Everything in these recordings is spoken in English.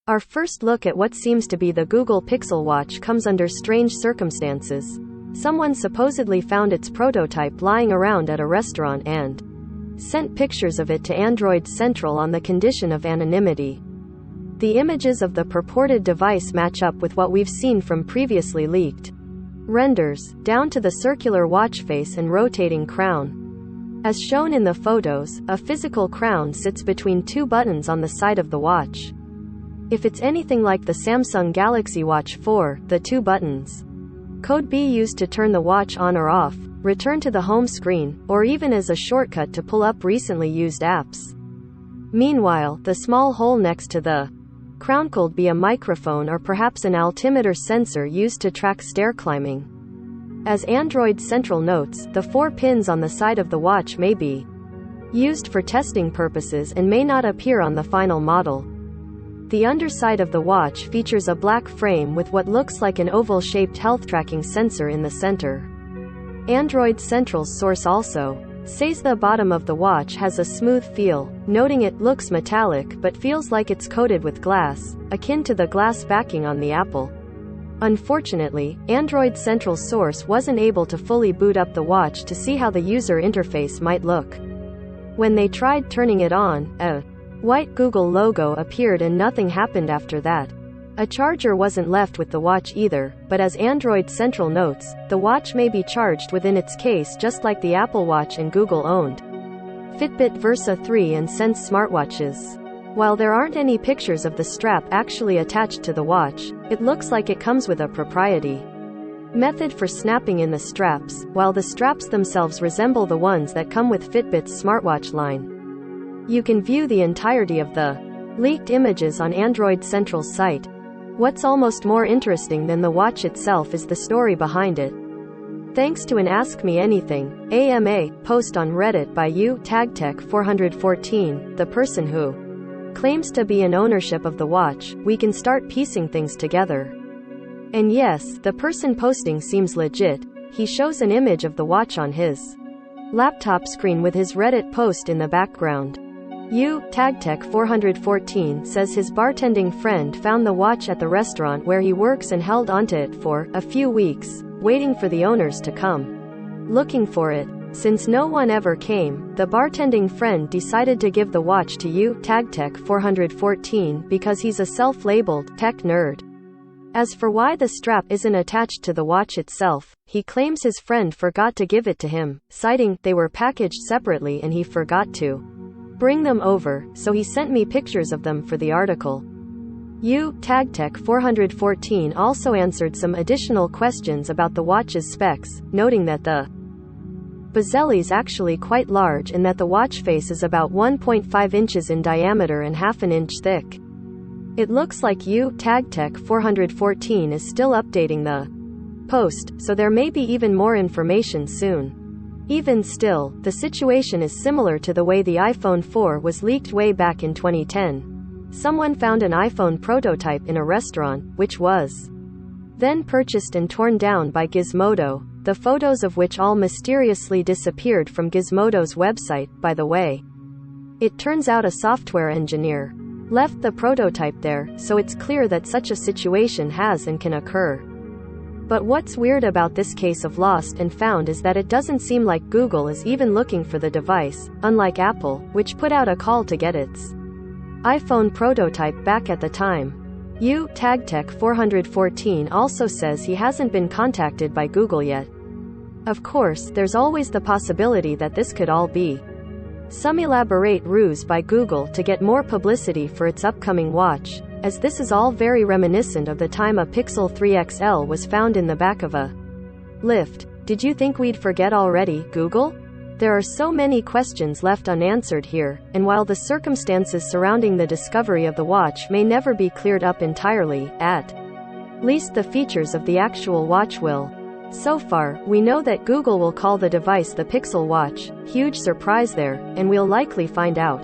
Our first look at what seems to be the Google Pixel Watch comes under strange circumstances. Someone supposedly found its prototype lying around at a restaurant and sent pictures of it to Android Central on the condition of anonymity. The images of the purported device match up with what we've seen from previously leaked renders, down to the circular watch face and rotating crown. As shown in the photos, a physical crown sits between two buttons on the side of the watch. If it's anything like the Samsung Galaxy Watch 4, the two buttons could be used to turn the watch on or off, return to the home screen, or even as a shortcut to pull up recently used apps. Meanwhile, the small hole next to the crown could be a microphone or perhaps an altimeter sensor used to track stair climbing. As Android Central notes, the 4 pins on the side of the watch may be used for testing purposes and may not appear on the final model. The underside of the watch features a black frame with what looks like an oval-shaped health tracking sensor in the center. Android Central's source also says the bottom of the watch has a smooth feel, noting it looks metallic but feels like it's coated with glass, akin to the glass backing on the Apple. Unfortunately, Android Central's source wasn't able to fully boot up the watch to see how the user interface might look. When they tried turning it on, a white Google logo appeared and nothing happened after that. A charger wasn't left with the watch either, but as Android Central notes, the watch may be charged within its case just like the Apple Watch and Google-owned Fitbit Versa 3 and Sense smartwatches. While there aren't any pictures of the strap actually attached to the watch, it looks like it comes with a proprietary method for snapping in the straps, while the straps themselves resemble the ones that come with Fitbit's smartwatch line. You can view the entirety of the leaked images on Android Central's site. What's almost more interesting than the watch itself is the story behind it. Thanks to an Ask Me Anything (AMA) post on Reddit by TagTech414, the person who claims to be in ownership of the watch, we can start piecing things together. And yes, the person posting seems legit. He shows an image of the watch on his laptop screen with his Reddit post in the background. TagTech414 says his bartending friend found the watch at the restaurant where he works and held onto it for a few weeks, waiting for the owners to come looking for it. Since no one ever came, the bartending friend decided to give the watch to TagTech414 because he's a self-labeled tech nerd. As for why the strap isn't attached to the watch itself, he claims his friend forgot to give it to him, citing, "They were packaged separately and he forgot to bring them over, so he sent me pictures of them for the article." TagTech414 also answered some additional questions about the watch's specs, noting that the bezel is actually quite large and that the watch face is about 1.5 inches in diameter and half an inch thick. It looks like TagTech414 is still updating the post, so there may be even more information soon. Even still, the situation is similar to the way the iPhone 4 was leaked way back in 2010. Someone found an iPhone prototype in a restaurant, which was then purchased and torn down by Gizmodo, the photos of which all mysteriously disappeared from Gizmodo's website, by the way. It turns out a software engineer left the prototype there, so it's clear that such a situation has and can occur. But what's weird about this case of lost and found is that it doesn't seem like Google is even looking for the device, unlike Apple, which put out a call to get its iPhone prototype back at the time. TagTech414 also says he hasn't been contacted by Google yet. Of course, there's always the possibility that this could all be some elaborate ruse by Google to get more publicity for its upcoming watch, as this is all very reminiscent of the time a Pixel 3 XL was found in the back of a lift. Did you think we'd forget already, Google? There are so many questions left unanswered here, and while the circumstances surrounding the discovery of the watch may never be cleared up entirely, at least the features of the actual watch will. So far, we know that Google will call the device the Pixel Watch. Huge surprise there, and we'll likely find out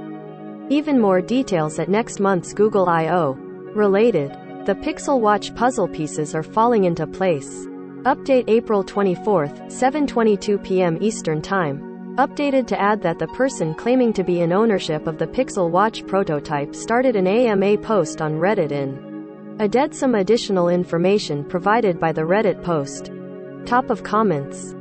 even more details at next month's Google I/O. Related, the Pixel Watch puzzle pieces are falling into place. Update April 24, 7:22 p.m. Eastern Time. Updated to add that the person claiming to be in ownership of the Pixel Watch prototype started an AMA post on Reddit in added some additional information provided by the Reddit post. Top of comments.